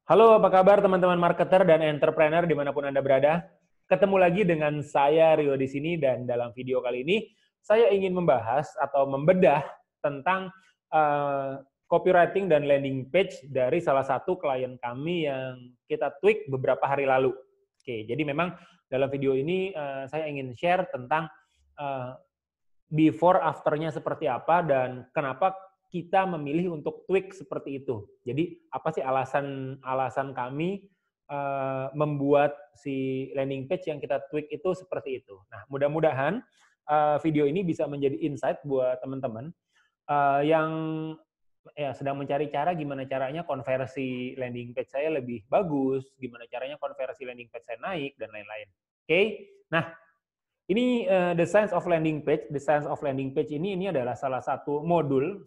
Halo, apa kabar teman-teman marketer dan entrepreneur dimanapun Anda berada? Ketemu lagi dengan saya, Rio, di sini, dan dalam video kali ini, saya ingin membahas atau membedah tentang copywriting dan landing page dari salah satu klien kami yang kita tweak beberapa hari lalu. Oke, jadi memang dalam video ini saya ingin share tentang uh, before after-nya seperti apa dan kenapa kita memilih untuk tweak seperti itu. Jadi apa sih alasan kami membuat si landing page yang kita tweak itu seperti itu. Nah, mudah-mudahan video ini bisa menjadi insight buat teman-teman yang ya sedang mencari cara gimana caranya konversi landing page saya lebih bagus, gimana caranya konversi landing page saya naik dan lain-lain. Oke. Nah, ini The Science of Landing Page. The Science of Landing Page ini adalah salah satu modul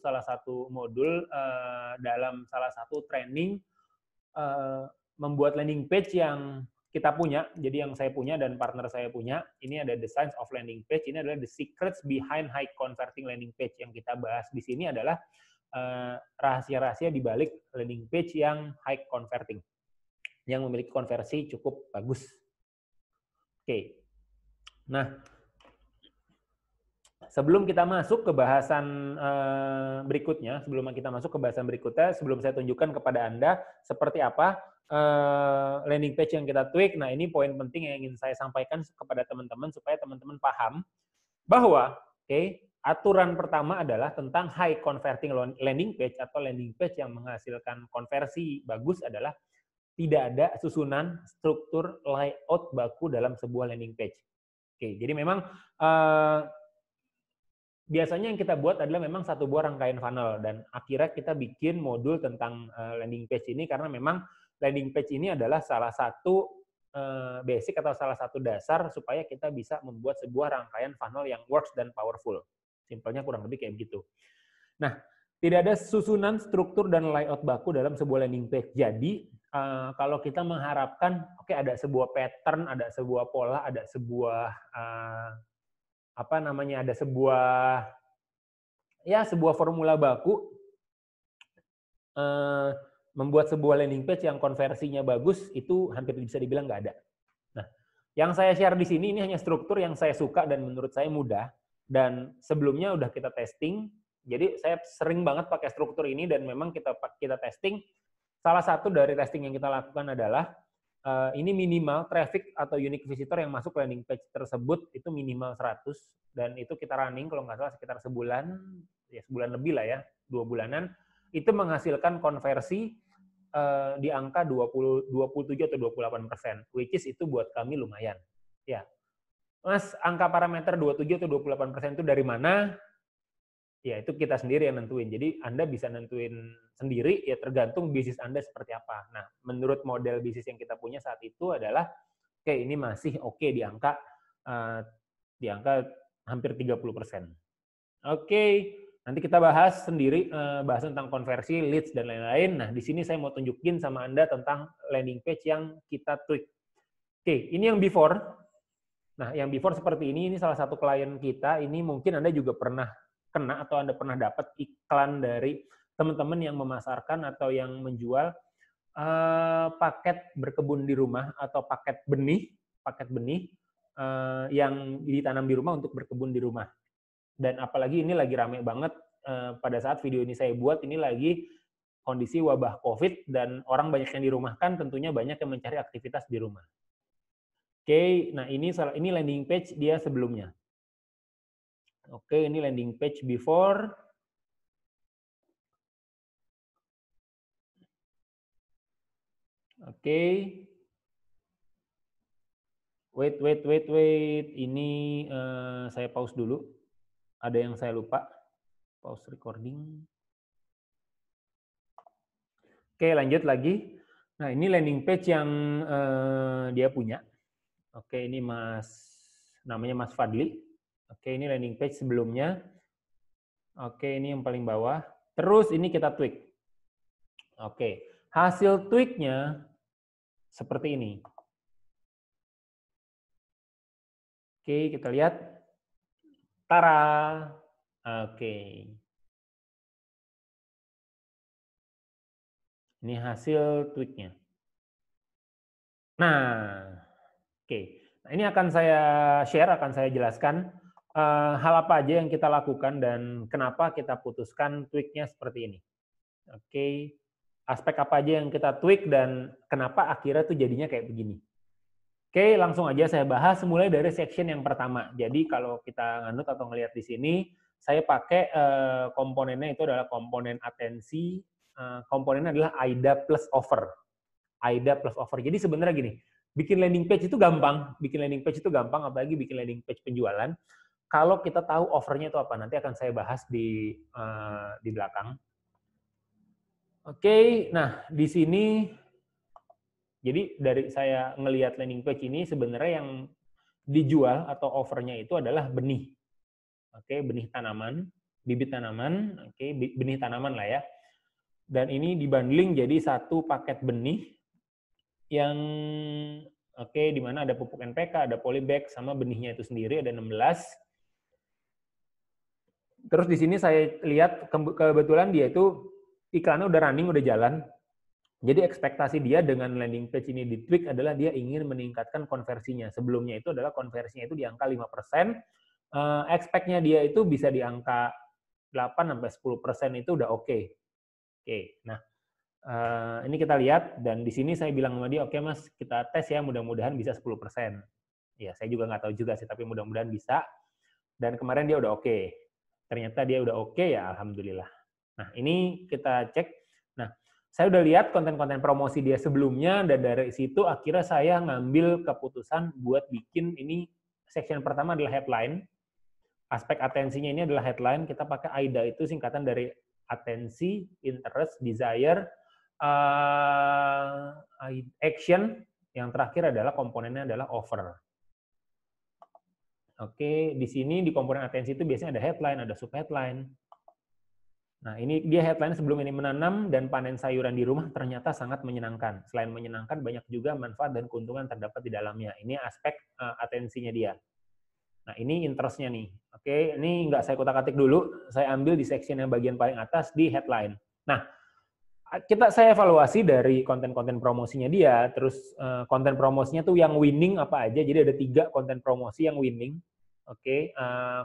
dalam salah satu training membuat landing page yang kita punya. Jadi yang saya punya dan partner saya punya, ini ada The Science of Landing Page. Ini adalah the secrets behind high converting landing page. Yang kita bahas di sini adalah rahasia-rahasia di balik landing page yang high converting, yang memiliki konversi cukup bagus. Oke. Nah, sebelum kita masuk ke bahasan berikutnya, sebelum saya tunjukkan kepada Anda seperti apa landing page yang kita tweak. Nah, ini poin penting yang ingin saya sampaikan kepada teman-teman supaya teman-teman paham bahwa aturan pertama adalah tentang high converting landing page atau landing page yang menghasilkan konversi bagus adalah tidak ada susunan struktur layout baku dalam sebuah landing page. Jadi memang biasanya yang kita buat adalah memang satu buah rangkaian funnel dan akhirnya kita bikin modul tentang landing page ini karena memang landing page ini adalah salah satu basic atau salah satu dasar supaya kita bisa membuat sebuah rangkaian funnel yang works dan powerful. Simpelnya kurang lebih kayak begitu. Nah, tidak ada susunan, struktur, dan layout baku dalam sebuah landing page. Jadi, kalau kita mengharapkan, ada sebuah pattern, ada sebuah pola, ada sebuah ada sebuah formula baku membuat sebuah landing page yang konversinya bagus itu hampir bisa dibilang nggak ada. Nah, yang saya share di sini ini hanya struktur yang saya suka dan menurut saya mudah dan sebelumnya udah kita testing. Jadi saya sering banget pakai struktur ini dan memang kita testing. Salah satu dari testing yang kita lakukan adalah ini minimal traffic atau unique visitor yang masuk landing page tersebut itu minimal 100 dan itu kita running kalau nggak salah sekitar sebulan, ya sebulan lebih lah ya, 2 bulanan, itu menghasilkan konversi di angka 27 atau 28%, which is itu buat kami lumayan. Ya, Mas, angka parameter 27 atau 28% itu dari mana? Ya, itu kita sendiri yang nentuin. Jadi Anda bisa nentuin sendiri, ya tergantung bisnis Anda seperti apa. Nah, menurut model bisnis yang kita punya saat itu adalah, ini masih oke di angka hampir 30%. Nanti kita bahas sendiri, bahas tentang konversi, leads, dan lain-lain. Nah, di sini saya mau tunjukin sama Anda tentang landing page yang kita tweak. Ini yang before. Nah, yang before seperti ini salah satu klien kita, ini mungkin Anda juga pernah kena atau Anda pernah dapat iklan dari teman-teman yang memasarkan atau yang menjual paket berkebun di rumah atau paket benih yang ditanam di rumah untuk berkebun di rumah. Dan apalagi ini lagi rame banget pada saat video ini saya buat, ini lagi kondisi wabah COVID dan orang banyak yang dirumahkan, tentunya banyak yang mencari aktivitas di rumah. Nah ini landing page dia sebelumnya. Ini landing page before. Wait. Ini saya pause dulu. Ada yang saya lupa. Pause recording. Lanjut lagi. Nah, ini landing page yang dia punya. Ini namanya Mas Fadli. Ini landing page sebelumnya. Ini yang paling bawah. Terus ini kita tweak. Hasil tweaknya seperti ini. Kita lihat. Tara. Ini hasil tweaknya. Nah, oke. Nah, ini akan saya share, akan saya jelaskan hal apa aja yang kita lakukan dan kenapa kita putuskan tweak-nya seperti ini. Oke, aspek apa aja yang kita tweak dan kenapa akhirnya tuh jadinya kayak begini. Oke, langsung aja saya bahas mulai dari section yang pertama. Jadi kalau kita nganut atau ngelihat di sini, saya pakai komponennya itu adalah komponen atensi, komponennya adalah AIDA plus offer. AIDA plus offer. Jadi sebenarnya gini, bikin landing page itu gampang, apalagi bikin landing page penjualan. Kalau kita tahu offernya itu apa, nanti akan saya bahas di belakang. Oke, nah di sini jadi dari saya ngelihat landing page ini sebenarnya yang dijual atau offernya itu adalah benih. Oke, benih tanaman, bibit tanaman, oke, benih tanaman lah ya. Dan ini dibundling jadi satu paket benih yang oke, di mana ada pupuk NPK, ada polybag sama benihnya itu sendiri ada 16. Terus di sini saya lihat kebetulan dia itu iklannya udah running, udah jalan. Jadi ekspektasi dia dengan landing page ini di tweak adalah dia ingin meningkatkan konversinya. Sebelumnya itu adalah konversinya itu di angka 5%. Expect-nya dia itu bisa di angka 8-10% itu udah oke. Oke, nah ini kita lihat dan di sini saya bilang sama dia, oke Mas, kita tes ya, mudah-mudahan bisa 10%. Ya, saya juga nggak tahu juga sih, tapi mudah-mudahan bisa. Dan kemarin dia udah oke. Ternyata dia udah oke ya, alhamdulillah. Nah, ini kita cek. Nah, saya udah lihat konten-konten promosi dia sebelumnya, dan dari situ akhirnya saya ngambil keputusan buat bikin ini. Section pertama adalah headline. Aspek atensinya ini adalah headline. Kita pakai AIDA, itu singkatan dari atensi, interest, desire, action. Yang terakhir adalah komponennya adalah offer. Oke, di sini di komponen atensi itu biasanya ada headline, ada subheadline. Nah, ini dia headline sebelum ini menanam dan panen sayuran di rumah ternyata sangat menyenangkan. Selain menyenangkan, banyak juga manfaat dan keuntungan terdapat di dalamnya. Ini aspek atensinya dia. Nah, ini interest-nya nih. Oke, ini nggak saya kutak-atik dulu. Saya ambil di section yang bagian paling atas di headline. Nah, saya evaluasi dari konten-konten promosinya dia, terus konten promosinya tuh yang winning apa aja. Jadi ada 3 konten promosi yang winning. Oke,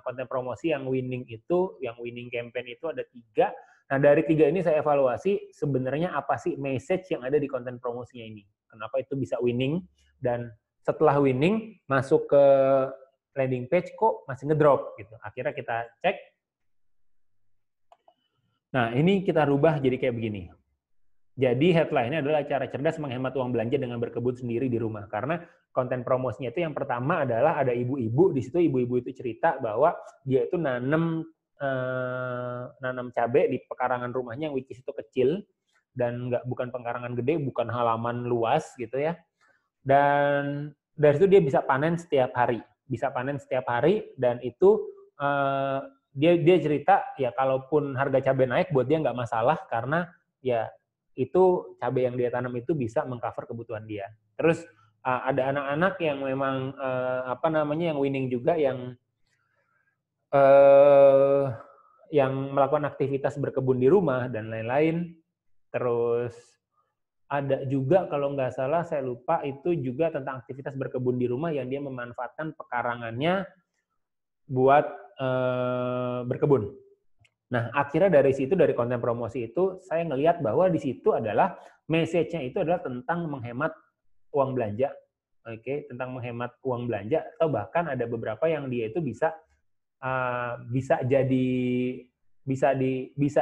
konten promosi yang winning itu, yang winning campaign itu ada 3. Nah, dari 3 ini saya evaluasi sebenarnya apa sih message yang ada di konten promosinya ini. Kenapa itu bisa winning, dan setelah winning masuk ke landing page kok masih ngedrop gitu. Akhirnya kita cek. Nah, ini kita rubah jadi kayak begini. Jadi headline-nya adalah cara cerdas menghemat uang belanja dengan berkebun sendiri di rumah. Karena konten promosinya itu yang pertama adalah ada ibu-ibu, di situ ibu-ibu itu cerita bahwa dia itu nanam cabai di pekarangan rumahnya yang which is itu kecil dan bukan pekarangan gede, bukan halaman luas gitu ya. Dan dari situ dia bisa panen setiap hari. Dan itu dia cerita ya kalaupun harga cabai naik buat dia nggak masalah karena ya itu cabai yang dia tanam itu bisa mengcover kebutuhan dia. Terus ada anak-anak yang memang yang winning juga yang melakukan aktivitas berkebun di rumah dan lain-lain. Terus ada juga kalau nggak salah saya lupa itu juga tentang aktivitas berkebun di rumah yang dia memanfaatkan pekarangannya buat berkebun. Nah, akhirnya dari situ, dari konten promosi itu, saya ngelihat bahwa di situ adalah message-nya itu adalah tentang menghemat uang belanja. Oke, tentang menghemat uang belanja, atau bahkan ada beberapa yang dia itu bisa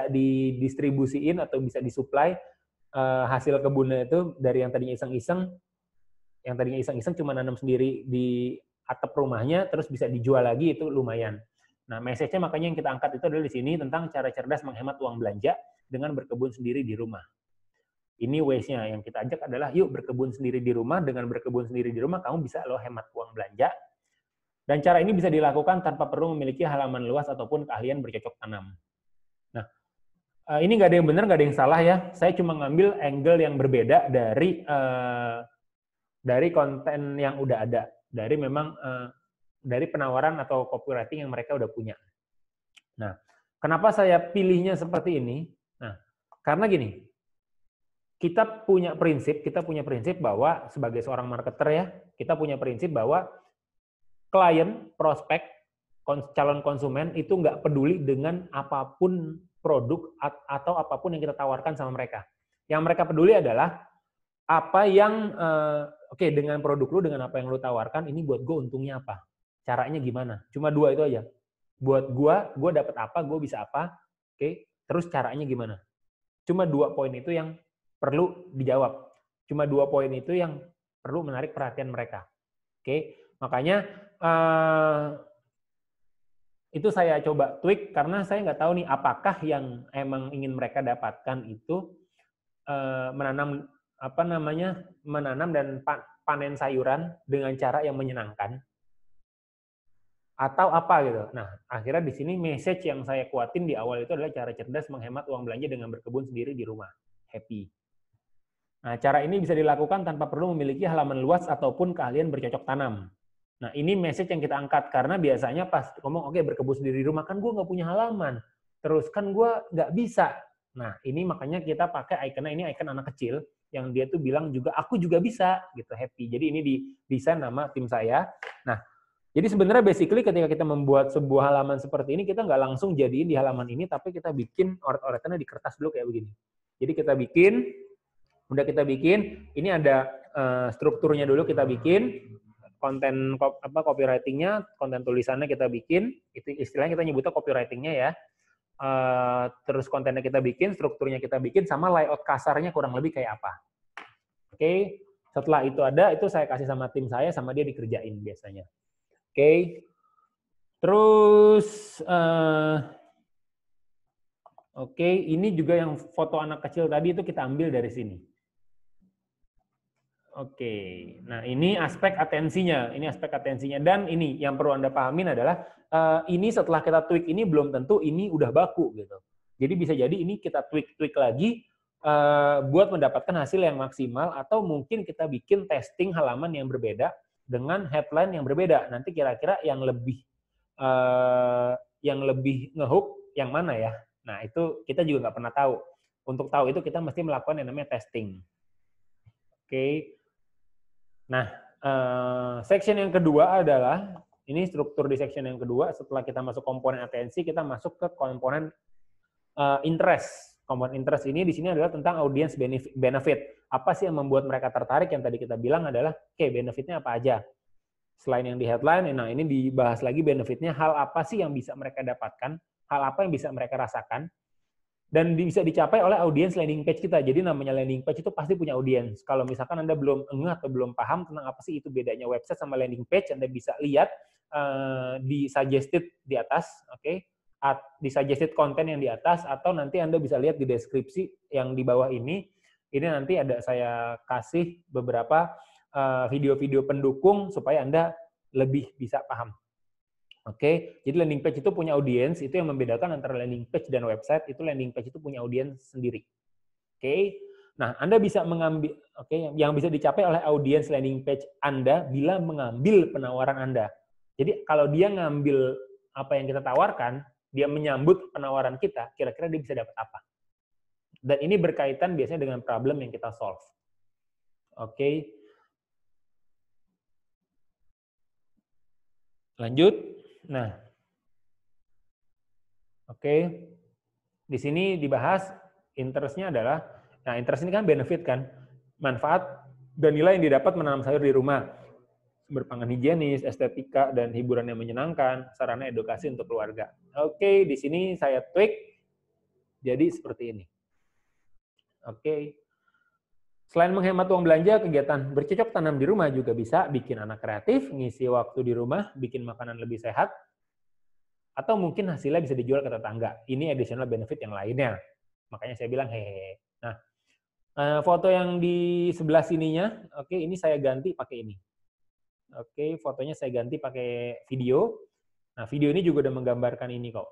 didistribusiin atau bisa disuplai hasil kebunnya itu dari yang tadinya iseng-iseng cuma nanam sendiri di atap rumahnya, terus bisa dijual lagi, itu lumayan. Nah, message-nya makanya yang kita angkat itu adalah di sini tentang cara cerdas menghemat uang belanja dengan berkebun sendiri di rumah. Ini ways-nya yang kita ajak adalah yuk berkebun sendiri di rumah. Dengan berkebun sendiri di rumah kamu bisa hemat uang belanja. Dan cara ini bisa dilakukan tanpa perlu memiliki halaman luas ataupun keahlian bercocok tanam. Nah, ini nggak ada yang benar, nggak ada yang salah ya. Saya cuma ngambil angle yang berbeda dari konten yang udah ada. Dari penawaran atau copywriting yang mereka udah punya. Nah, kenapa saya pilihnya seperti ini? Nah, karena gini, kita punya prinsip bahwa sebagai seorang marketer ya, kita punya prinsip bahwa klien, prospek, calon konsumen itu nggak peduli dengan apapun produk atau apapun yang kita tawarkan sama mereka. Yang mereka peduli adalah apa yang oke, dengan produk lu, dengan apa yang lu tawarkan, ini buat gue untungnya apa, caranya gimana. Cuma dua itu aja. Buat gue dapat apa, gue bisa apa, oke, terus caranya gimana. Cuma dua poin itu yang perlu dijawab. Cuma dua poin itu yang perlu menarik perhatian mereka. Oke, makanya itu saya coba tweak karena saya nggak tahu nih apakah yang emang ingin mereka dapatkan itu menanam dan panen sayuran dengan cara yang menyenangkan atau apa gitu. Nah, akhirnya di sini message yang saya kuatin di awal itu adalah cara cerdas menghemat uang belanja dengan berkebun sendiri di rumah. Happy. Nah, cara ini bisa dilakukan tanpa perlu memiliki halaman luas ataupun keahlian bercocok tanam. Nah, ini message yang kita angkat karena biasanya pas ngomong oke, berkebun sendiri di rumah, kan gue nggak punya halaman. Terus kan gue nggak bisa. Nah, ini makanya kita pakai ikonnya, ini icon anak kecil yang dia tuh bilang juga aku juga bisa gitu, Happy. Jadi ini didesain nama tim saya. Nah, jadi sebenarnya basically ketika kita membuat sebuah halaman seperti ini, kita nggak langsung jadiin di halaman ini, tapi kita bikin oret-oretannya di kertas dulu kayak begini. Jadi kita bikin, udah kita bikin, ini ada strukturnya dulu kita bikin, konten copywriting-nya, konten tulisannya kita bikin, itu istilahnya kita nyebutnya copywriting-nya ya. Terus kontennya kita bikin, strukturnya kita bikin, sama layout kasarnya kurang lebih kayak apa. Oke, setelah itu ada, itu saya kasih sama tim saya, sama dia dikerjain biasanya. Oke, terus oke, ini juga yang foto anak kecil tadi itu kita ambil dari sini. Oke, nah ini aspek atensinya, dan ini yang perlu Anda pahamin adalah ini setelah kita tweak ini belum tentu ini udah baku gitu. Jadi bisa jadi ini kita tweak lagi buat mendapatkan hasil yang maksimal, atau mungkin kita bikin testing halaman yang berbeda dengan headline yang berbeda. Nanti kira-kira yang lebih ngehook yang mana ya? Nah itu kita juga nggak pernah tahu. Untuk tahu itu kita mesti melakukan yang namanya testing. Oke. Nah, section yang kedua adalah, ini struktur di section yang kedua, setelah kita masuk komponen atensi, kita masuk ke komponen interest. Komponen interest ini di sini adalah tentang audience benefit. Apa sih yang membuat mereka tertarik? Yang tadi kita bilang adalah, oke, benefitnya apa aja? Selain yang di headline, nah ini dibahas lagi benefitnya, hal apa sih yang bisa mereka dapatkan, hal apa yang bisa mereka rasakan, dan bisa dicapai oleh audiens landing page kita. Jadi namanya landing page itu pasti punya audiens. Kalau misalkan Anda belum ngeh atau belum paham tentang apa sih itu bedanya website sama landing page, Anda bisa lihat di suggested di atas, oke? Di suggested konten yang di atas, atau nanti Anda bisa lihat di deskripsi yang di bawah ini. Ini nanti ada saya kasih beberapa video-video pendukung supaya Anda lebih bisa paham. Oke, jadi landing page itu punya audiens, itu yang membedakan antara landing page dan website, itu landing page itu punya audiens sendiri. Oke, nah Anda bisa mengambil, yang bisa dicapai oleh audiens landing page Anda bila mengambil penawaran Anda. Jadi kalau dia ngambil apa yang kita tawarkan, dia menyambut penawaran kita, kira-kira dia bisa dapat apa. Dan ini berkaitan biasanya dengan problem yang kita solve. Oke, lanjut. Nah, oke. Di sini dibahas interest-nya adalah, nah interest ini kan benefit kan, manfaat dan nilai yang didapat menanam sayur di rumah, sumber pangan higienis, estetika dan hiburan yang menyenangkan, sarana edukasi untuk keluarga. Oke, di sini saya tweak jadi seperti ini. Oke. Selain menghemat uang belanja, kegiatan bercocok tanam di rumah juga bisa bikin anak kreatif, ngisi waktu di rumah, bikin makanan lebih sehat, atau mungkin hasilnya bisa dijual ke tetangga. Ini additional benefit yang lainnya. Makanya saya bilang hehehe. Nah, foto yang di sebelah sininya, oke, ini saya ganti pakai ini. Oke, fotonya saya ganti pakai video. Nah, video ini juga udah menggambarkan ini kok.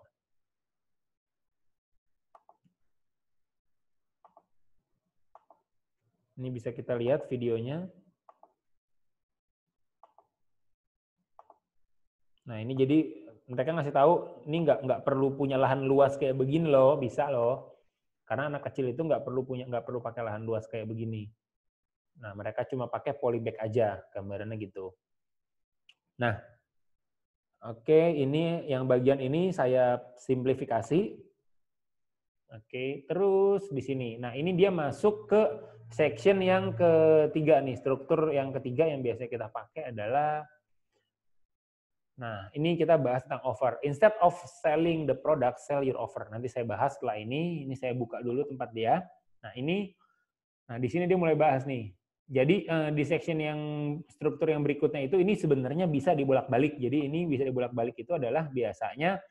Ini bisa kita lihat videonya. Nah, ini jadi mereka ngasih tahu, ini nggak perlu punya lahan luas kayak begini loh, bisa loh. Karena anak kecil itu nggak perlu pakai lahan luas kayak begini. Nah, mereka cuma pakai polybag aja, gambarannya gitu. Nah, oke, ini yang bagian ini saya simplifikasi. Oke, terus di sini. Nah, ini dia masuk ke section yang ketiga nih. Struktur yang ketiga yang biasa kita pakai adalah, nah, ini kita bahas tentang offer. Instead of selling the product, sell your offer. Nanti saya bahas setelah ini. Ini saya buka dulu tempat dia. Nah, nah di sini dia mulai bahas nih. Jadi di section yang struktur yang berikutnya itu ini sebenarnya bisa dibolak-balik. Jadi ini bisa dibolak-balik itu adalah biasanya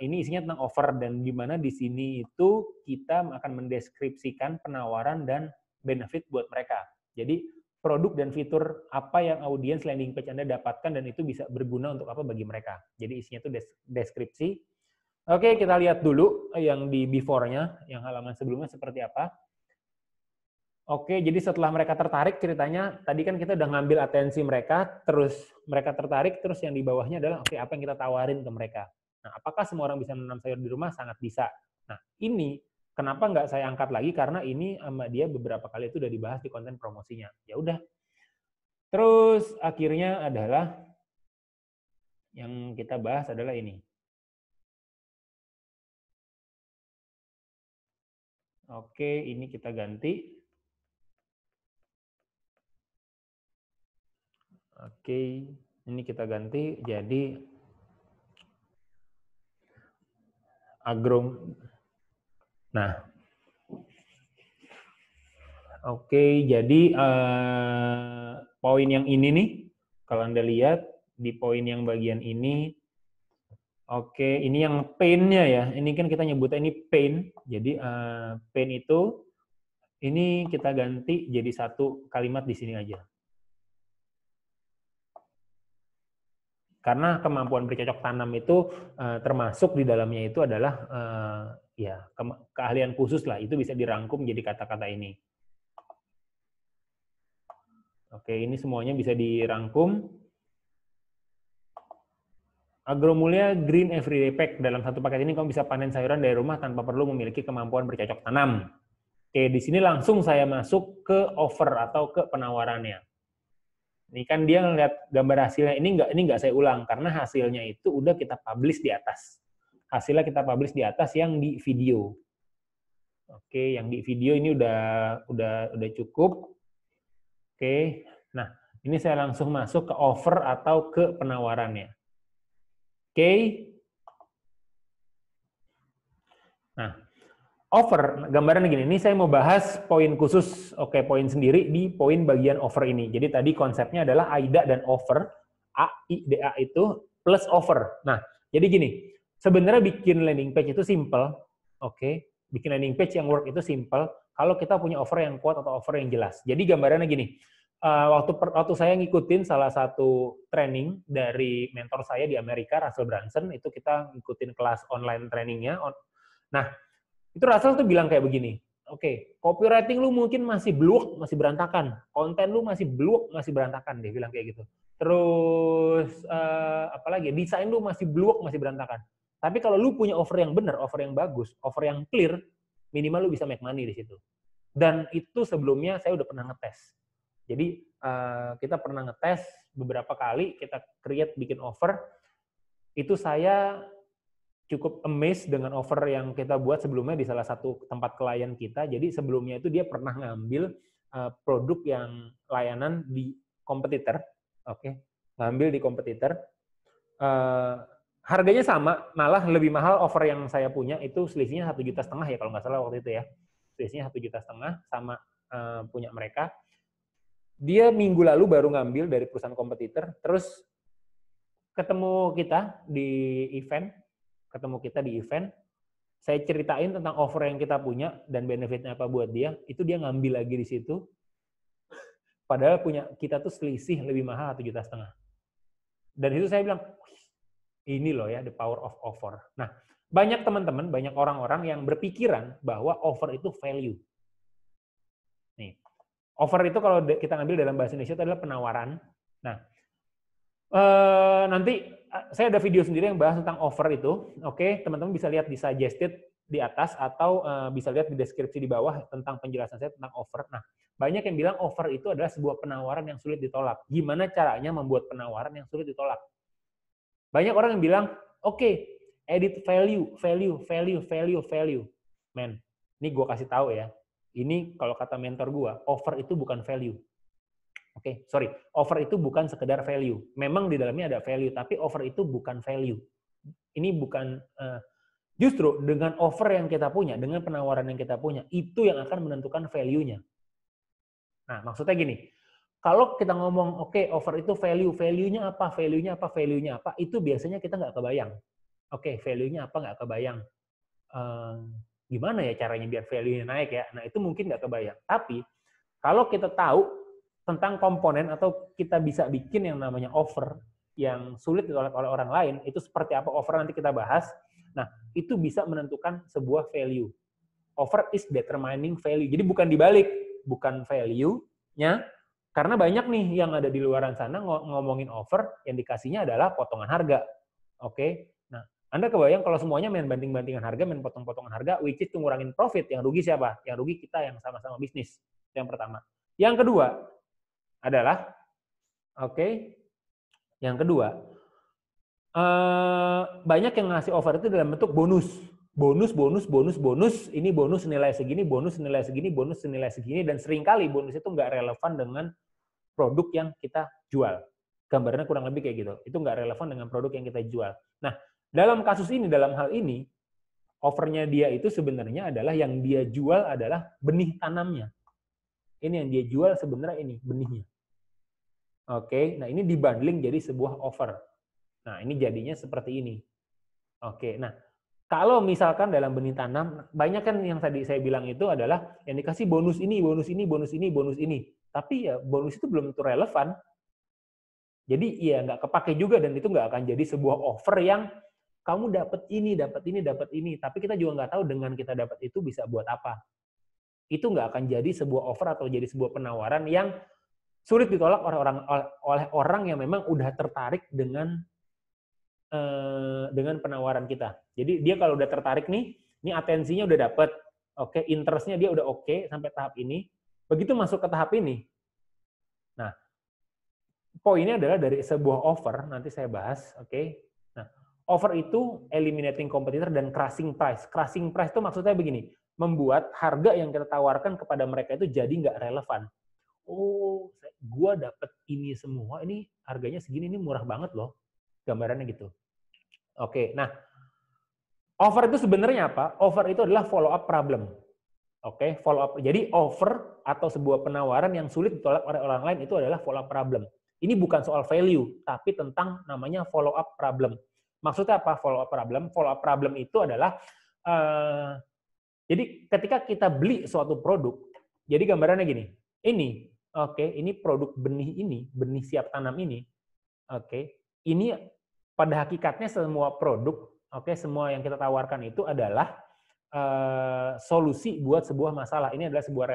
ini isinya tentang offer, dan di mana di sini itu kita akan mendeskripsikan penawaran dan benefit buat mereka. Jadi produk dan fitur apa yang audiens landing page Anda dapatkan dan itu bisa berguna untuk apa bagi mereka. Jadi isinya itu deskripsi. Oke, kita lihat dulu yang di before-nya, yang halaman sebelumnya seperti apa. Oke, jadi setelah mereka tertarik ceritanya, tadi kan kita udah ngambil atensi mereka, terus mereka tertarik, terus yang di bawahnya adalah, oke, apa yang kita tawarin ke mereka. Nah, apakah semua orang bisa menanam sayur di rumah? Sangat bisa. Nah, ini kenapa nggak saya angkat lagi? Karena ini sama dia beberapa kali itu udah dibahas di konten promosinya. Ya udah. Terus akhirnya adalah yang kita bahas adalah ini. Oke, ini kita ganti. Oke, ini kita ganti jadi agro. Nah, oke, jadi poin yang ini nih, kalau Anda lihat di poin yang bagian ini, oke, ini yang pain-nya ya. Ini kan kita nyebutnya ini pain. Jadi pain itu ini kita ganti jadi satu kalimat di sini aja. Karena kemampuan bercocok tanam itu termasuk di dalamnya itu adalah ya keahlian khusus lah. Itu bisa dirangkum jadi kata-kata ini. Oke, ini semuanya bisa dirangkum. Agromulya Green Everyday Pack. Dalam satu paket ini kamu bisa panen sayuran dari rumah tanpa perlu memiliki kemampuan bercocok tanam. Oke, di sini langsung saya masuk ke offer atau ke penawarannya. Ini kan dia ngeliat gambar hasilnya. Ini nggak saya ulang karena hasilnya itu udah kita publish di atas. Hasilnya kita publish di atas yang di video. Oke, yang di video ini udah cukup. Oke, nah ini saya langsung masuk ke offer atau ke penawarannya. Oke. Nah, offer, gambaran gini, ini saya mau bahas poin khusus, poin sendiri di poin bagian offer ini. Jadi tadi konsepnya adalah AIDA dan offer, AIDA itu plus offer. Nah, jadi gini, sebenarnya bikin landing page itu simple, bikin landing page yang work itu simple, kalau kita punya offer yang kuat atau offer yang jelas. Jadi gambarannya gini, waktu saya ngikutin salah satu training dari mentor saya di Amerika, Russell Brunson, itu kita ngikutin kelas online trainingnya. Nah, itu Russell tuh bilang kayak begini, copywriting lu mungkin masih bluk, masih berantakan, konten lu masih bluk, masih berantakan, dia bilang kayak gitu. Terus apalagi, desain lu masih bluk, masih berantakan. Tapi kalau lu punya offer yang benar, offer yang bagus, offer yang clear, minimal lu bisa make money di situ. Dan itu sebelumnya saya udah pernah ngetes. Jadi kita pernah ngetes beberapa kali, kita bikin offer, itu saya cukup amazed dengan offer yang kita buat sebelumnya di salah satu tempat klien kita. Jadi sebelumnya itu dia pernah ngambil produk yang layanan di kompetitor, ngambil di kompetitor. Harganya sama, malah lebih mahal offer yang saya punya itu selisihnya 1,5 juta ya kalau nggak salah waktu itu ya. Selisihnya 1,5 juta sama punya mereka. Dia minggu lalu baru ngambil dari perusahaan kompetitor, terus ketemu kita di event, saya ceritain tentang offer yang kita punya dan benefitnya apa buat dia, itu dia ngambil lagi di situ, padahal punya kita tuh selisih lebih mahal 1,5 juta. Dan itu saya bilang, ini loh ya, the power of offer. Nah, banyak teman-teman, banyak orang-orang yang berpikiran bahwa offer itu value. Nih, offer itu kalau kita ngambil dalam bahasa Indonesia itu adalah penawaran. Nah, nanti saya ada video sendiri yang bahas tentang offer itu. Teman-teman bisa lihat di suggested di atas atau bisa lihat di deskripsi di bawah tentang penjelasan saya tentang offer. Nah, banyak yang bilang offer itu adalah sebuah penawaran yang sulit ditolak. Gimana caranya membuat penawaran yang sulit ditolak? Banyak orang yang bilang, oke, edit value. Men, ini gue kasih tahu ya. Ini kalau kata mentor gue, offer itu bukan value. Oke, sorry. Offer itu bukan sekedar value. Memang di dalamnya ada value, tapi offer itu bukan value. Ini bukan, justru dengan offer yang kita punya, dengan penawaran yang kita punya, itu yang akan menentukan value-nya. Nah, maksudnya gini, kalau kita ngomong, oke, offer itu value-nya apa, value-nya apa, itu biasanya kita nggak kebayang. Oke, value-nya apa nggak kebayang. Gimana ya caranya biar value-nya naik ya? Nah, itu mungkin nggak kebayang. Tapi, kalau kita tahu tentang komponen atau kita bisa bikin yang namanya offer yang sulit ditolak oleh orang lain, itu seperti apa offer nanti kita bahas. Nah, itu bisa menentukan sebuah value. Offer is determining value. Jadi bukan dibalik, bukan value-nya, karena banyak nih yang ada di luaran sana ngomongin offer, yang dikasihnya adalah potongan harga. Oke? Nah, Anda kebayang kalau semuanya main banding-bandingan harga, main potong-potongan harga, which is ngurangin profit. Yang rugi siapa? Yang rugi kita yang sama-sama bisnis. Yang pertama. Yang kedua adalah, yang kedua, banyak yang ngasih offer itu dalam bentuk bonus. Bonus, ini bonus nilai segini, bonus nilai segini, bonus nilai segini, dan seringkali bonus itu nggak relevan dengan produk yang kita jual. Gambarnya kurang lebih kayak gitu. Itu nggak relevan dengan produk yang kita jual. Nah, dalam kasus ini, dalam hal ini, offernya dia itu sebenarnya adalah yang dia jual adalah benih tanamnya. Ini yang dia jual sebenarnya ini, benihnya. Oke, nah ini dibundling jadi sebuah offer. Nah, ini jadinya seperti ini. Oke, nah kalau misalkan dalam benih tanam, banyak kan yang tadi saya bilang itu adalah yang dikasih bonus ini, bonus ini, bonus ini, bonus ini. Tapi ya bonus itu belum tentu relevan. Jadi ya nggak kepake juga dan itu nggak akan jadi sebuah offer yang kamu dapat ini, dapat ini, dapat ini. Tapi kita juga nggak tahu dengan kita dapat itu bisa buat apa. Itu nggak akan jadi sebuah offer atau jadi sebuah penawaran yang sulit ditolak oleh orang yang memang udah tertarik dengan penawaran kita. Jadi dia kalau udah tertarik nih, ini atensinya udah dapet, oke, interestnya dia udah oke sampai tahap ini. Begitu masuk ke tahap ini, nah poinnya adalah dari sebuah offer, nanti saya bahas, oke. Nah, offer itu eliminating competitor dan crushing price. Crushing price itu maksudnya begini, membuat harga yang kita tawarkan kepada mereka itu jadi nggak relevan. Oh, gua dapet ini semua, ini harganya segini, ini murah banget loh. Gambarannya gitu. Oke, nah offer itu sebenarnya apa? Offer itu adalah follow up problem. Oke, follow up. Jadi offer atau sebuah penawaran yang sulit ditolak oleh orang lain itu adalah follow up problem. Ini bukan soal value, tapi tentang namanya follow up problem. Maksudnya apa follow up problem? Follow up problem itu adalah jadi ketika kita beli suatu produk, jadi gambarannya gini. Ini produk benih siap tanam ini. Oke, ini pada hakikatnya semua produk, semua yang kita tawarkan itu adalah solusi buat sebuah masalah. Ini adalah sebuah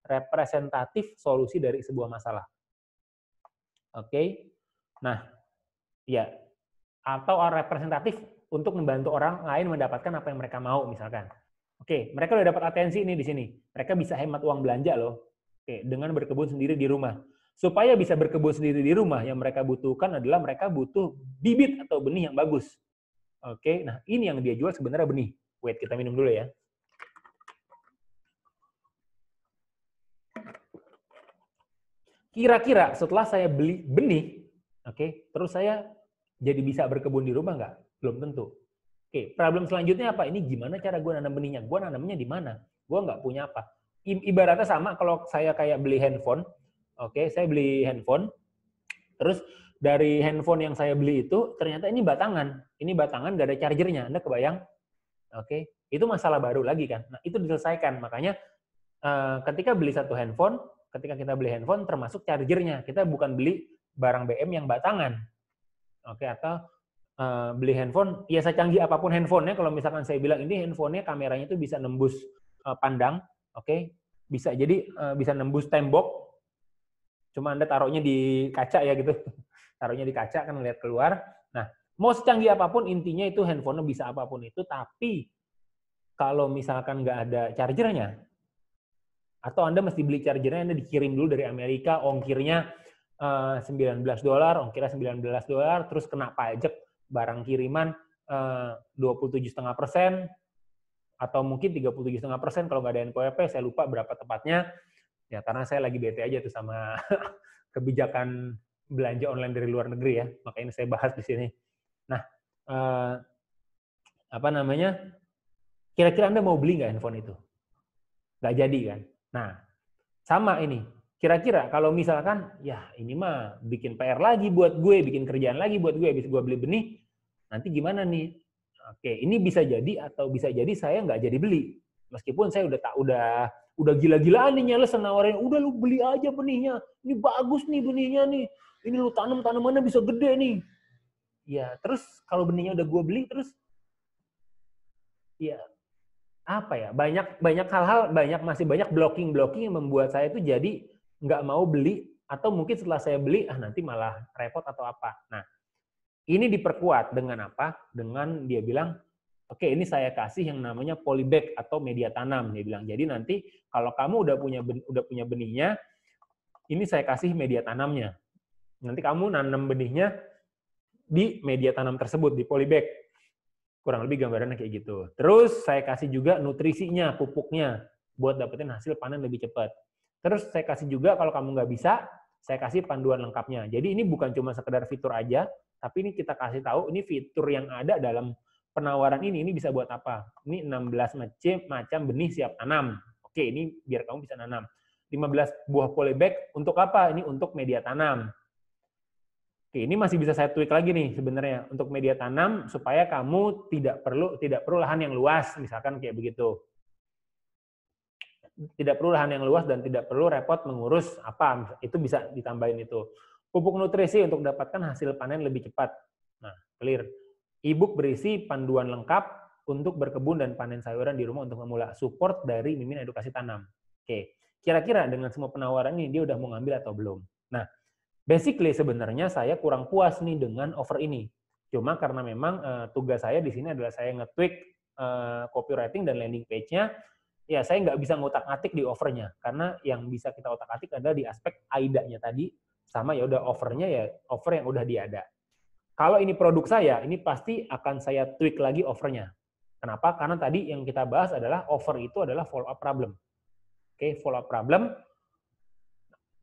representatif solusi dari sebuah masalah. Oke, nah, ya, atau representatif untuk membantu orang lain mendapatkan apa yang mereka mau, misalkan. Oke, mereka udah dapat atensi ini di sini. Mereka bisa hemat uang belanja loh. Oke, dengan berkebun sendiri di rumah. Supaya bisa berkebun sendiri di rumah, yang mereka butuhkan adalah mereka butuh bibit atau benih yang bagus. Oke, nah ini yang dia jual sebenarnya benih. Wait, kita minum dulu ya. Kira-kira setelah saya beli benih, terus saya jadi bisa berkebun di rumah nggak? Belum tentu. Oke, problem selanjutnya apa? Ini gimana cara gue nanam benihnya? Gue nanamnya di mana? Gue nggak punya apa. Ibaratnya sama kalau saya kayak beli handphone. Saya beli handphone, terus dari handphone yang saya beli itu ternyata ini batangan. Ini batangan nggak ada chargernya. Anda kebayang? Itu masalah baru lagi kan. Nah, itu diselesaikan. Makanya ketika beli satu handphone, ketika kita beli handphone termasuk chargernya. Kita bukan beli barang BM yang batangan. Atau beli handphone, ya secanggih apapun handphonenya, kalau misalkan saya bilang ini handphonenya kameranya itu bisa nembus pandang, bisa jadi bisa nembus tembok. Cuma Anda taruhnya di kaca ya gitu. Taruhnya di kaca kan lihat keluar. Nah, mau secanggih apapun intinya itu handphonenya bisa apapun itu, tapi kalau misalkan nggak ada chargernya, atau Anda mesti beli chargernya, Anda dikirim dulu dari Amerika, ongkirnya $19, ongkirnya $19, terus kena pajak barang kiriman 27,5%, atau mungkin 37,5% kalau nggak ada NPWP, saya lupa berapa tepatnya. Ya karena saya lagi bete aja tuh sama kebijakan belanja online dari luar negeri ya, makanya saya bahas di sini. Nah, apa namanya? Kira-kira Anda mau beli nggak handphone itu? Nggak jadi kan? Nah, sama ini. Kira-kira kalau misalkan, ya ini mah bikin PR lagi buat gue, bikin kerjaan lagi buat gue, habis gue beli benih, nanti gimana nih? Oke, ini bisa jadi atau bisa jadi saya nggak jadi beli. Meskipun saya udah gila-gilaan nih nyales nawarin, udah lu beli aja benihnya, ini bagus nih benihnya nih, ini lu tanam tanamannya bisa gede nih. Ya, terus kalau benihnya udah gue beli, terus ya apa ya, banyak hal-hal, masih banyak blocking yang membuat saya itu jadi nggak mau beli, atau mungkin setelah saya beli nanti malah repot atau apa. Nah, ini diperkuat dengan apa? Dengan dia bilang, oke, ini saya kasih yang namanya polybag atau media tanam, dia bilang. Jadi nanti kalau kamu udah punya benihnya, ini saya kasih media tanamnya. Nanti kamu nanam benihnya di media tanam tersebut, di polybag. Kurang lebih gambarannya kayak gitu. Terus saya kasih juga nutrisinya, pupuknya, buat dapetin hasil panen lebih cepat. Terus saya kasih juga kalau kamu nggak bisa, saya kasih panduan lengkapnya. Jadi ini bukan cuma sekedar fitur aja, tapi ini kita kasih tahu ini fitur yang ada dalam penawaran ini bisa buat apa. Ini 16 macam benih siap tanam. Oke, ini biar kamu bisa nanam. 15 buah polybag untuk apa? Ini untuk media tanam. Oke, ini masih bisa saya tweak lagi nih sebenarnya untuk media tanam supaya kamu tidak perlu lahan yang luas, misalkan kayak begitu. Tidak perlu lahan yang luas dan tidak perlu repot mengurus apa, itu bisa ditambahin itu. Pupuk nutrisi untuk dapatkan hasil panen lebih cepat. Nah, clear. E-book berisi panduan lengkap untuk berkebun dan panen sayuran di rumah untuk memula. Support dari Mimin Edukasi Tanam. Oke, kira-kira dengan semua penawaran ini dia udah mau ngambil atau belum? Nah, basically sebenarnya saya kurang puas nih dengan offer ini. Cuma karena memang tugas saya di sini adalah saya nge-tweak copywriting dan landing page-nya, ya saya nggak bisa ngotak-atik di offernya. Karena yang bisa kita otak-atik adalah di aspek AIDA-nya tadi, sama ya udah offernya ya offer yang udah diada. Kalau ini produk saya, ini pasti akan saya tweak lagi offernya. Kenapa? Karena tadi yang kita bahas adalah offer itu adalah follow up problem. Oke, follow up problem.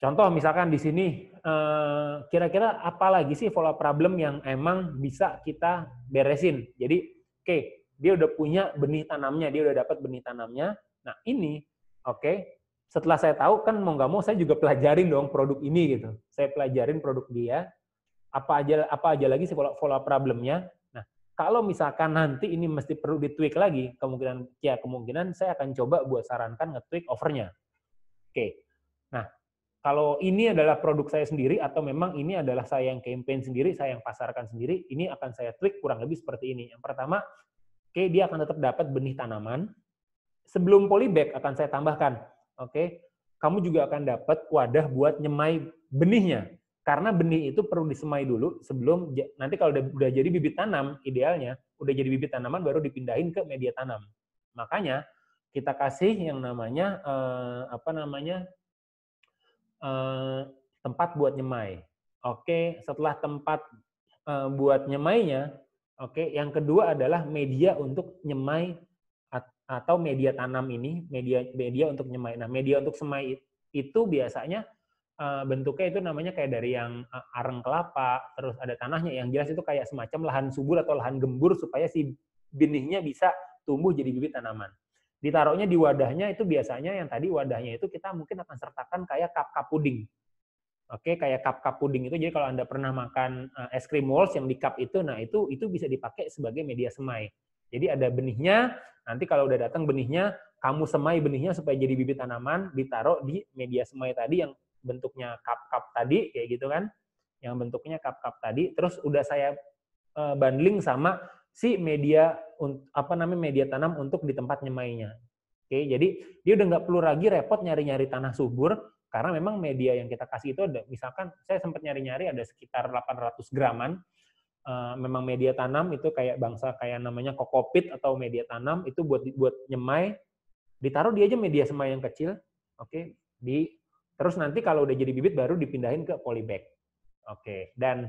Contoh misalkan di sini, kira-kira apa lagi sih follow up problem yang emang bisa kita beresin. Jadi, oke, dia udah punya benih tanamnya, dia udah dapat benih tanamnya. Nah ini, oke, setelah saya tahu kan mau nggak mau saya juga pelajarin dong produk ini gitu. Saya pelajarin produk dia, apa aja lagi sih follow up problemnya. Nah, kalau misalkan nanti ini mesti perlu ditweak lagi, kemungkinan saya akan coba buat sarankan nge-tweak offernya. Oke, nah kalau ini adalah produk saya sendiri atau memang ini adalah saya yang campaign sendiri, saya yang pasarkan sendiri, ini akan saya tweak kurang lebih seperti ini. Yang pertama, oke, dia akan tetap dapat benih tanaman. Sebelum polybag akan saya tambahkan, oke, kamu juga akan dapat wadah buat nyemai benihnya. Karena benih itu perlu disemai dulu sebelum, nanti kalau udah jadi bibit tanam, idealnya udah jadi bibit tanaman baru dipindahin ke media tanam. Makanya kita kasih yang namanya tempat buat nyemai. Oke, setelah tempat buat nyemainya, oke, yang kedua adalah media untuk nyemai atau media tanam ini, media untuk nyemai. Nah, media untuk semai itu biasanya bentuknya itu namanya kayak dari yang areng kelapa, terus ada tanahnya, yang jelas itu kayak semacam lahan subur atau lahan gembur supaya si benihnya bisa tumbuh jadi bibit tanaman. Ditaruhnya di wadahnya itu biasanya yang tadi wadahnya itu kita mungkin akan sertakan kayak cup puding. Oke, kayak cup puding itu, jadi kalau Anda pernah makan es krim Walls yang di cup itu, nah itu bisa dipakai sebagai media semai. Jadi ada benihnya, nanti kalau udah datang benihnya, kamu semai benihnya supaya jadi bibit tanaman, ditaruh di media semai tadi yang bentuknya cup tadi, kayak gitu kan, yang bentuknya cup tadi, terus udah saya bundling sama si media media tanam untuk di tempat nyemainya. Oke, jadi dia udah nggak perlu lagi repot nyari-nyari tanah subur, karena memang media yang kita kasih itu ada, misalkan saya sempat nyari-nyari ada sekitar 800 graman. memang media tanam itu kayak bangsa kayak namanya kokopit atau media tanam itu buat nyemai, ditaruh di aja media semai yang kecil, oke, terus nanti kalau udah jadi bibit baru dipindahin ke polybag, oke, dan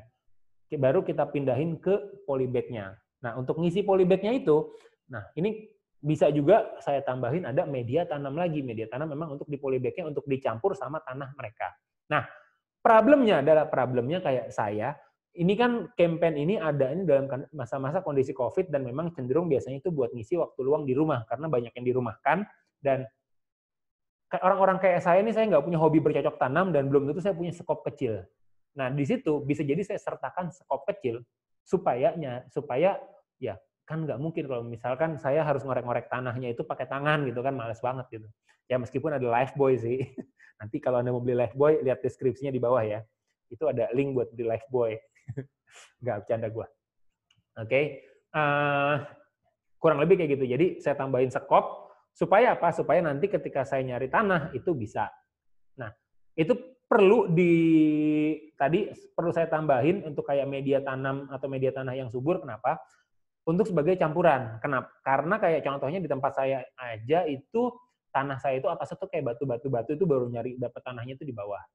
baru kita pindahin ke polybagnya. Nah untuk ngisi polybagnya itu, nah ini bisa juga saya tambahin ada media tanam lagi, media tanam memang untuk di polybagnya untuk dicampur sama tanah mereka. Nah problemnya kayak saya. Ini kan campaign ini ada ini dalam masa-masa kondisi COVID dan memang cenderung biasanya itu buat ngisi waktu luang di rumah karena banyak yang dirumahkan dan orang-orang kayak saya ini saya nggak punya hobi bercocok tanam dan belum tentu saya punya skop kecil. Nah di situ bisa jadi saya sertakan skop kecil supaya ya kan nggak mungkin kalau misalkan saya harus ngorek-ngorek tanahnya itu pakai tangan gitu kan males banget gitu. Ya meskipun ada Lifebuoy sih. Nanti kalau Anda mau beli Lifebuoy lihat deskripsinya di bawah ya. Itu ada link buat beli Lifebuoy. Nggak bercanda gue. Oke. Kurang lebih kayak gitu. Jadi saya tambahin sekop supaya apa? Supaya nanti ketika saya nyari tanah itu bisa. Nah, itu perlu tadi perlu saya tambahin untuk kayak media tanam atau media tanah yang subur. Kenapa? Untuk sebagai campuran. Kenapa? Karena kayak contohnya di tempat saya aja itu tanah saya itu atasnya tuh kayak batu itu baru nyari dapat tanahnya itu di bawah.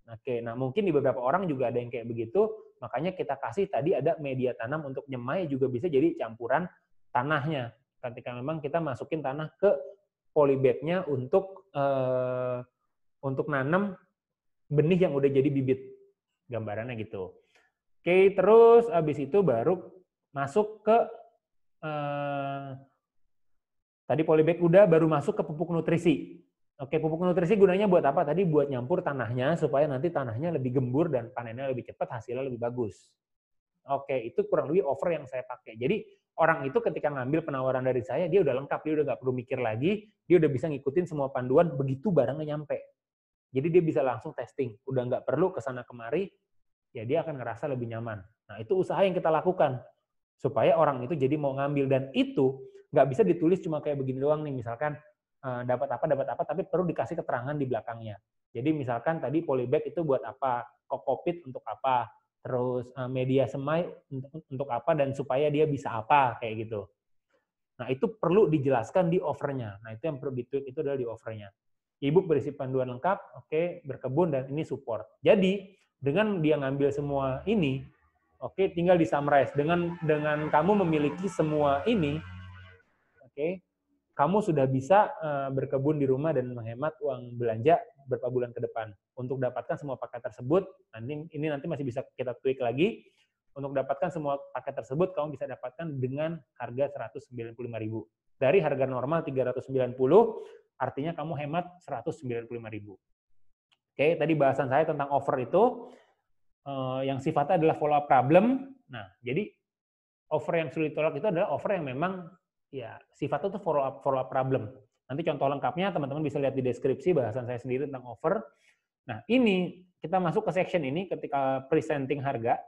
Oke, nah mungkin di beberapa orang juga ada yang kayak begitu, makanya kita kasih tadi ada media tanam untuk nyemai juga bisa jadi campuran tanahnya. Ketika memang kita masukin tanah ke polybag-nya untuk nanam benih yang udah jadi bibit. Gambarannya gitu. Oke, terus habis itu baru masuk ke tadi polybag udah, baru masuk ke pupuk nutrisi. Oke, pupuk nutrisi gunanya buat apa? Tadi buat nyampur tanahnya supaya nanti tanahnya lebih gembur dan panennya lebih cepat, hasilnya lebih bagus. Oke, itu kurang lebih offer yang saya pakai. Jadi orang itu ketika ngambil penawaran dari saya, dia udah lengkap, dia udah nggak perlu mikir lagi, dia udah bisa ngikutin semua panduan begitu barangnya nyampe. Jadi dia bisa langsung testing, udah nggak perlu kesana kemari, ya dia akan ngerasa lebih nyaman. Nah itu usaha yang kita lakukan supaya orang itu jadi mau ngambil dan itu nggak bisa ditulis cuma kayak begini doang nih, misalkan dapat apa, tapi perlu dikasih keterangan di belakangnya. Jadi misalkan tadi polybag itu buat apa, kokopit untuk apa, terus media semai untuk apa, dan supaya dia bisa apa, kayak gitu. Nah itu perlu dijelaskan di offernya. Nah itu yang perlu ditweet itu adalah di offernya. E-book berisi panduan lengkap, oke, berkebun, dan ini support. Jadi dengan dia ngambil semua ini, oke, tinggal di summarize. Dengan kamu memiliki semua ini, oke, kamu sudah bisa berkebun di rumah dan menghemat uang belanja beberapa bulan ke depan. Untuk dapatkan semua paket tersebut, ini nanti masih bisa kita tweak lagi. Untuk dapatkan semua paket tersebut, kamu bisa dapatkan dengan harga 195.000. Dari harga normal 390, artinya kamu hemat 195.000. Oke, tadi bahasan saya tentang offer itu, yang sifatnya adalah follow up problem. Nah, jadi offer yang sulit ditolak itu adalah offer yang memang ya sifatnya itu follow up problem. Nanti contoh lengkapnya teman-teman bisa lihat di deskripsi bahasan saya sendiri tentang offer. Nah, ini kita masuk ke section ini ketika presenting harga.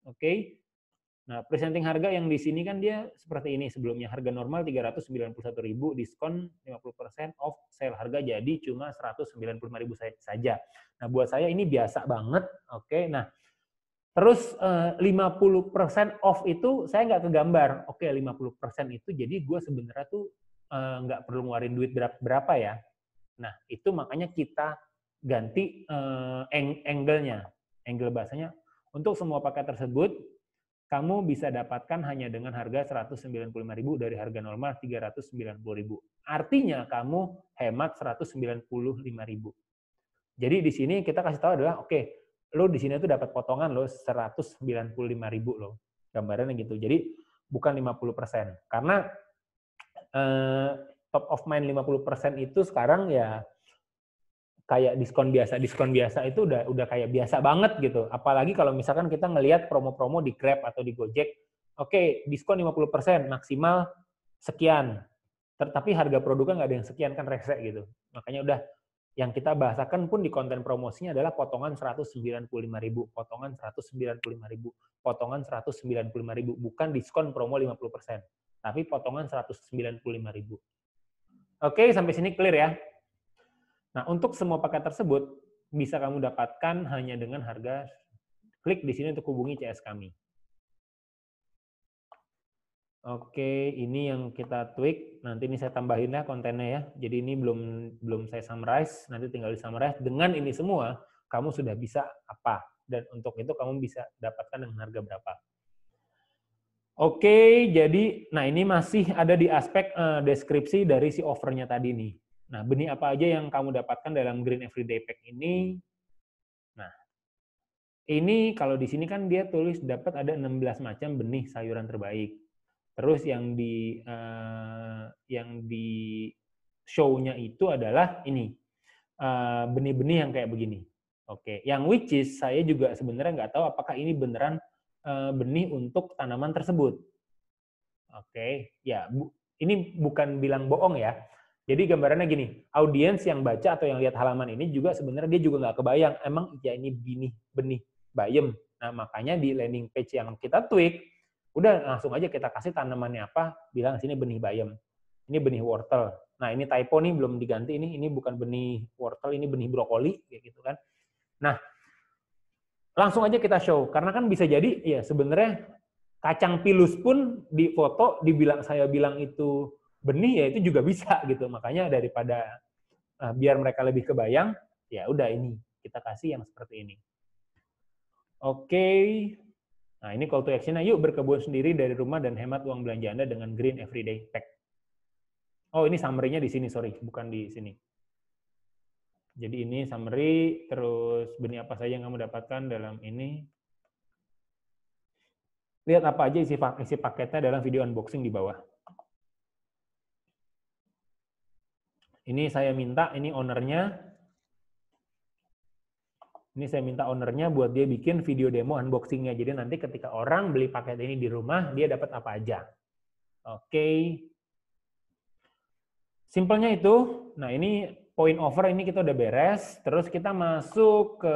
Oke. Nah, presenting harga yang di sini kan dia seperti ini sebelumnya. Harga normal 391.000, diskon 50%, off sale harga jadi cuma 195.000 saja. Nah, buat saya ini biasa banget. Oke. Nah, terus 50% off itu saya nggak kegambar. Oke, 50% itu jadi gue sebenarnya tuh nggak perlu ngeluarin duit berapa ya. Nah, itu makanya kita ganti angle-nya. Angle bahasanya, untuk semua paket tersebut, kamu bisa dapatkan hanya dengan harga 195.000 dari harga normal 390.000. Artinya kamu hemat 195.000. Jadi di sini kita kasih tahu adalah, oke, lo di sini tuh dapat potongan lo 195.000 lo. Gambarannya gitu. Jadi bukan 50%. Karena top of mind 50% itu sekarang ya kayak diskon biasa itu udah kayak biasa banget gitu. Apalagi kalau misalkan kita ngelihat promo-promo di Grab atau di Gojek, oke, diskon 50%, maksimal sekian. Tapi harga produknya nggak ada yang sekian, kan rese gitu. Makanya udah, yang kita bahasakan pun di konten promosinya adalah potongan 195.000, potongan 195.000, potongan 195.000, bukan diskon promo 50%, tapi potongan 195.000. Oke, sampai sini clear ya? Nah, untuk semua paket tersebut bisa kamu dapatkan hanya dengan harga, klik di sini untuk hubungi CS kami. Oke, ini yang kita tweak. Nanti ini saya tambahin ya kontennya ya. Jadi ini belum saya summarize. Nanti tinggal di summarize. Dengan ini semua, kamu sudah bisa apa? Dan untuk itu kamu bisa dapatkan dengan harga berapa? Oke, jadi nah ini masih ada di aspek deskripsi dari si offernya tadi nih. Nah, benih apa aja yang kamu dapatkan dalam Green Everyday Pack ini? Nah, ini kalau di sini kan dia tulis dapat ada 16 macam benih sayuran terbaik. Terus yang di show-nya itu adalah ini benih-benih yang kayak begini. Oke, yang which is saya juga sebenarnya nggak tahu apakah ini beneran benih untuk tanaman tersebut. Oke, ya ini bukan bilang bohong ya. Jadi gambarannya gini, audiens yang baca atau yang lihat halaman ini juga sebenarnya dia juga nggak kebayang, emang ya ini benih bayem. Nah makanya di landing page yang kita tweak, udah langsung aja kita kasih tanamannya apa, bilang sini benih bayem, ini benih wortel. Nah ini typo nih belum diganti, ini bukan benih wortel, ini benih brokoli, kayak gitu kan. Nah langsung aja kita show, karena kan bisa jadi ya sebenarnya kacang pilus pun di foto saya bilang itu benih ya itu juga bisa gitu. Makanya daripada biar mereka lebih kebayang, ya udah ini kita kasih yang seperti ini. Oke. Nah, ini call to action. Yuk berkebun sendiri dari rumah dan hemat uang belanja Anda dengan Green Everyday Pack. Oh, ini summary-nya di sini, sorry, bukan di sini. Jadi ini summary, terus benih apa saja yang kamu dapatkan dalam ini. Lihat apa aja isi paketnya dalam video unboxing di bawah. Ini saya minta, ini ownernya. Ini saya minta ownernya buat dia bikin video demo unboxing-nya. Jadi nanti ketika orang beli paket ini di rumah, dia dapat apa aja. Oke. Simpelnya itu. Nah, ini point over ini kita udah beres. Terus kita masuk ke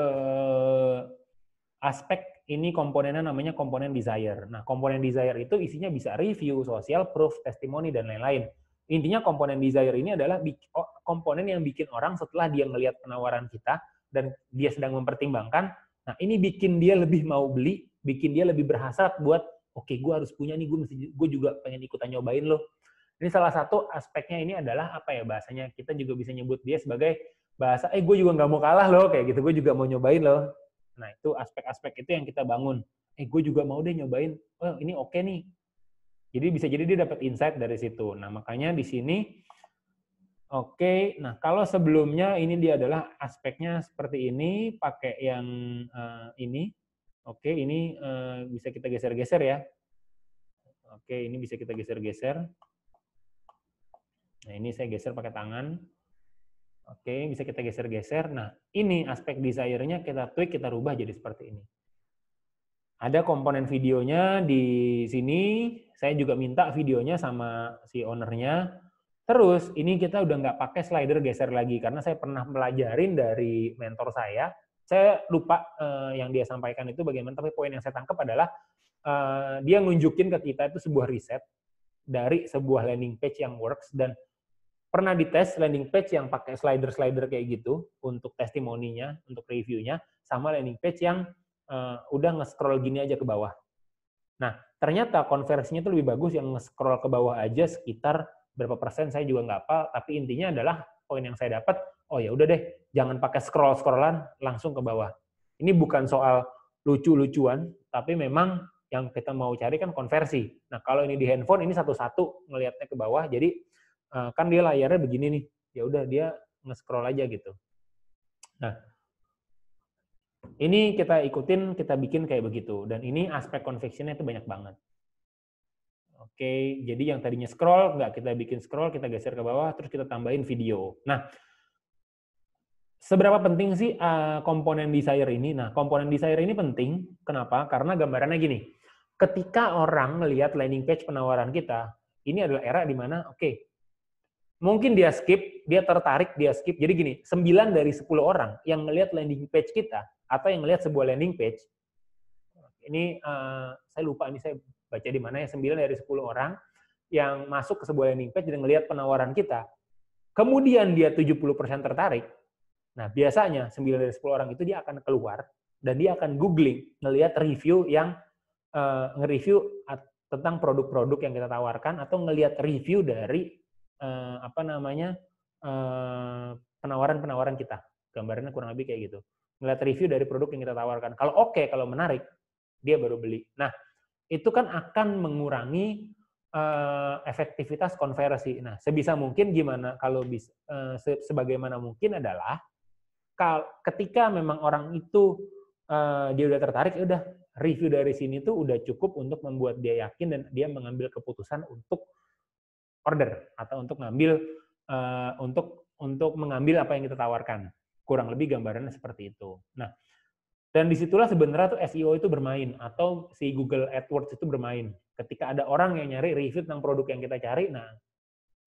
aspek ini komponennya namanya komponen desire. Nah, komponen desire itu isinya bisa review, social proof, testimoni, dan lain-lain. Intinya komponen desire ini adalah komponen yang bikin orang setelah dia melihat penawaran kita dan dia sedang mempertimbangkan, nah ini bikin dia lebih mau beli, bikin dia lebih berhasrat buat, oke, gue harus punya nih, gue juga pengen ikutan nyobain loh. Ini salah satu aspeknya ini adalah apa ya bahasanya, kita juga bisa nyebut dia sebagai bahasa, gue juga nggak mau kalah loh, kayak gitu, gue juga mau nyobain loh. Nah itu aspek-aspek itu yang kita bangun. Gue juga mau deh nyobain, oh ini oke nih. Jadi bisa jadi dia dapat insight dari situ. Nah makanya di sini, oke, nah kalau sebelumnya ini dia adalah aspeknya seperti ini, pakai yang ini. Oke, ini bisa kita geser-geser ya. Oke, ini bisa kita geser-geser. Nah ini saya geser pakai tangan. Oke, bisa kita geser-geser. Nah ini aspek desire-nya kita tweak, kita rubah jadi seperti ini. Ada komponen videonya di sini. Saya juga minta videonya sama si ownernya. Terus ini kita udah nggak pakai slider geser lagi karena saya pernah pelajarin dari mentor saya. Saya lupa yang dia sampaikan itu bagaimana, tapi poin yang saya tangkap adalah dia nunjukin ke kita itu sebuah riset dari sebuah landing page yang works dan pernah dites landing page yang pakai slider-slider kayak gitu untuk testimoninya, untuk reviewnya, sama landing page yang udah nge-scroll gini aja ke bawah. Nah, ternyata konversinya itu lebih bagus yang nge-scroll ke bawah aja sekitar berapa persen saya juga nggak apa, tapi intinya adalah poin yang saya dapat, oh ya udah deh, jangan pakai scroll-scrollan, langsung ke bawah. Ini bukan soal lucu-lucuan, tapi memang yang kita mau cari kan konversi. Nah, kalau ini di handphone, ini satu-satu ngelihatnya ke bawah, jadi kan dia layarnya begini nih, ya udah dia nge-scroll aja gitu. Nah, ini kita ikutin, kita bikin kayak begitu. Dan ini aspek convictionnya itu banyak banget. Oke, jadi yang tadinya scroll, nggak kita bikin scroll, kita geser ke bawah, terus kita tambahin video. Nah, seberapa penting sih komponen desire ini? Nah, komponen desire ini penting. Kenapa? Karena gambarannya gini. Ketika orang melihat landing page penawaran kita, ini adalah era di mana, oke, mungkin dia skip, dia tertarik, dia skip. Jadi gini, 9 dari 10 orang yang melihat landing page kita, atau yang melihat sebuah landing page, ini saya lupa, ini saya baca di mana ya, 9 dari 10 orang yang masuk ke sebuah landing page dan melihat penawaran kita, kemudian dia 70% tertarik, nah biasanya 9 dari 10 orang itu dia akan keluar dan dia akan googling, ngelihat review yang nge-review tentang produk-produk yang kita tawarkan atau ngelihat review dari penawaran-penawaran kita. Gambarannya kurang lebih kayak gitu. Ngelihat review dari produk yang kita tawarkan. Kalau oke, kalau menarik, dia baru beli. Nah, itu kan akan mengurangi efektivitas konversi. Nah, sebisa mungkin gimana kalau bisa sebagaimana mungkin adalah ketika memang orang itu dia udah tertarik, ya udah review dari sini tuh udah cukup untuk membuat dia yakin dan dia mengambil keputusan untuk order atau untuk ngambil untuk mengambil apa yang kita tawarkan. Kurang lebih gambarannya seperti itu. Nah, dan disitulah sebenarnya tuh SEO itu bermain atau si Google AdWords itu bermain. Ketika ada orang yang nyari review tentang produk yang kita cari, nah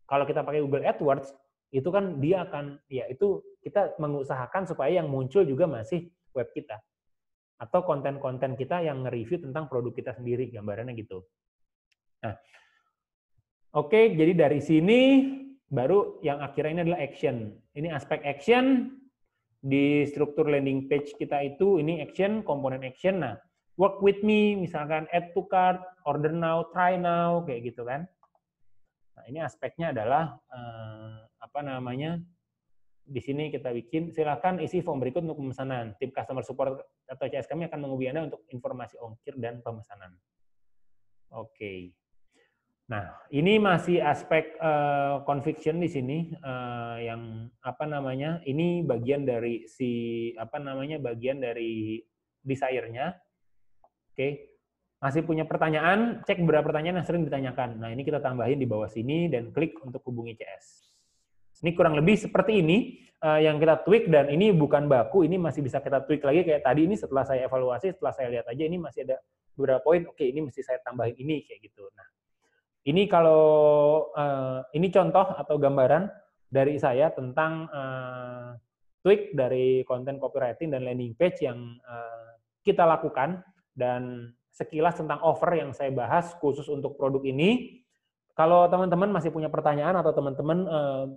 kalau kita pakai Google AdWords itu kan dia akan ya itu kita mengusahakan supaya yang muncul juga masih web kita atau konten-konten kita yang nge-review tentang produk kita sendiri, gambarannya gitu. Nah, oke, jadi dari sini baru yang akhirnya ini adalah action. Ini aspek action di struktur landing page kita itu, ini action, komponen action. Nah, work with me, misalkan add to cart, order now, try now, kayak gitu kan. Nah, ini aspeknya adalah di sini kita bikin, silakan isi form berikut untuk pemesanan. Tim customer support atau CS kami akan menghubungi Anda untuk informasi ongkir dan pemesanan. Oke. Nah, ini masih aspek conviction di sini yang ini bagian dari bagian dari desire-nya. Oke. Masih punya pertanyaan, cek beberapa pertanyaan yang sering ditanyakan. Nah, ini kita tambahin di bawah sini dan klik untuk hubungi CS. Ini kurang lebih seperti ini yang kita tweak, dan ini bukan baku, ini masih bisa kita tweak lagi kayak tadi ini setelah saya evaluasi, setelah saya lihat aja ini masih ada beberapa poin, oke ini mesti saya tambahin ini kayak gitu. Nah, ini kalau ini contoh atau gambaran dari saya tentang tweak dari konten copywriting dan landing page yang kita lakukan, dan sekilas tentang offer yang saya bahas khusus untuk produk ini. Kalau teman-teman masih punya pertanyaan atau teman-teman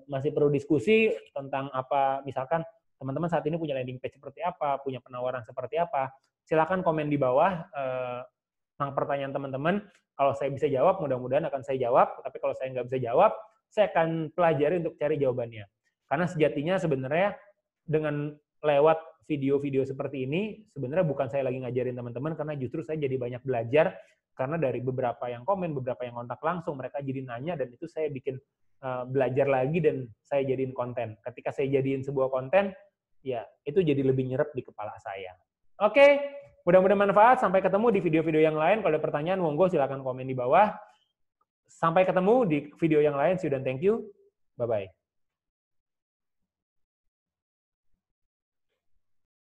masih perlu diskusi tentang apa, misalkan teman-teman saat ini punya landing page seperti apa, punya penawaran seperti apa, silakan komen di bawah tentang pertanyaan teman-teman. Kalau saya bisa jawab, mudah-mudahan akan saya jawab. Tapi kalau saya nggak bisa jawab, saya akan pelajari untuk cari jawabannya. Karena sejatinya sebenarnya dengan lewat video-video seperti ini, sebenarnya bukan saya lagi ngajarin teman-teman, karena justru saya jadi banyak belajar. Karena dari beberapa yang komen, beberapa yang kontak langsung, mereka jadi nanya, dan itu saya bikin belajar lagi dan saya jadiin konten. Ketika saya jadiin sebuah konten, ya itu jadi lebih nyerap di kepala saya. Oke, mudah-mudahan manfaat. Sampai ketemu di video-video yang lain. Kalau ada pertanyaan, monggo silakan komen di bawah. Sampai ketemu di video yang lain. See you dan thank you. Bye-bye.